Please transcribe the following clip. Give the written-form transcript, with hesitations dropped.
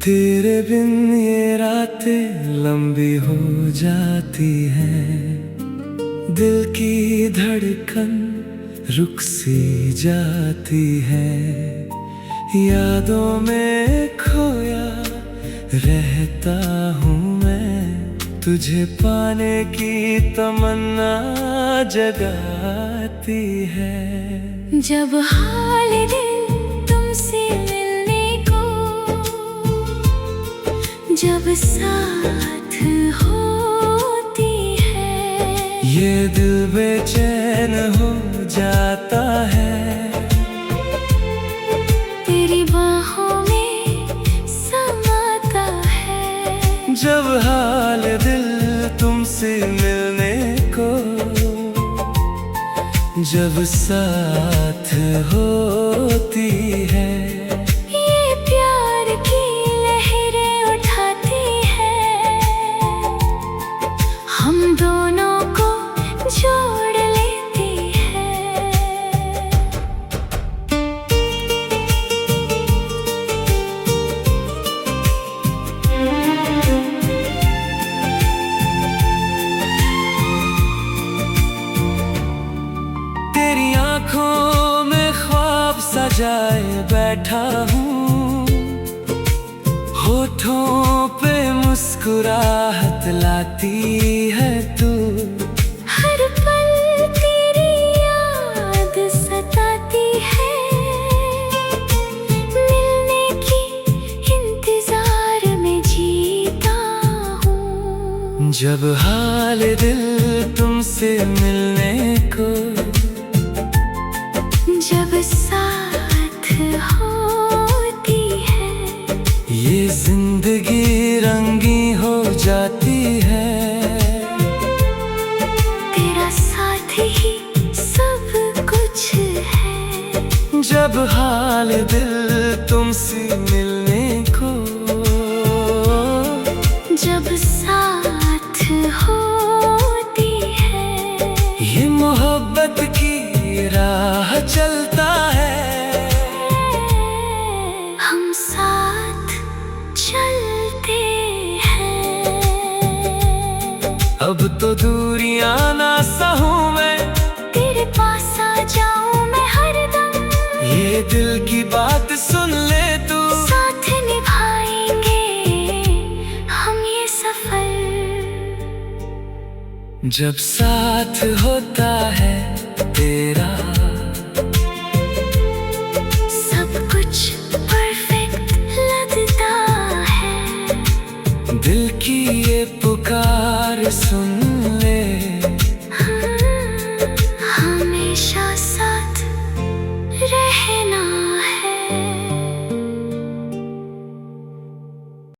तेरे बिन ये रातें लंबी हो जाती हैं, दिल की धड़कन रुक सी जाती है। यादों में खोया रहता हूँ मैं, तुझे पाने की तमन्ना जगाती है। जब हाल दिल तुमसे मिलने को, जब साथ होती है, ये दिल बेचैन हो जाता है। तेरी बाहों में समाता है। जब हाल दिल तुमसे मिलने को, जब साथ होती है, ये प्यार की लहरें उठाती है, हम दोनों को जोड़ लेती है। तेरी आँखों में ख्वाब सजाए बैठा हूँ, होठों पे मुस्कुराहट लाती है तू। हर पल तेरी याद सताती है, मिलने की इंतजार में जीता हूँ। जब हाल दिल तुमसे मिलने को, जब साथ होती है, ये जिंदगी रंगी हो जाती है। तेरा साथ ही सब कुछ है। जब हाल दिल तुमसे मिलने को, जब साथ होती है, ये मोहब्बत की राह चलता है। हम साथ चलते हैं। अब तो दूरियां ना सहूं मैं, तेरे पास आ जाऊं मैं हरदम। ये दिल की बात सुन ले तू, साथ निभाएंगे हम ये सफर। जब साथ होता है तेरा, सब कुछ परफेक्ट लगता है। दिल की ये पुकार सुन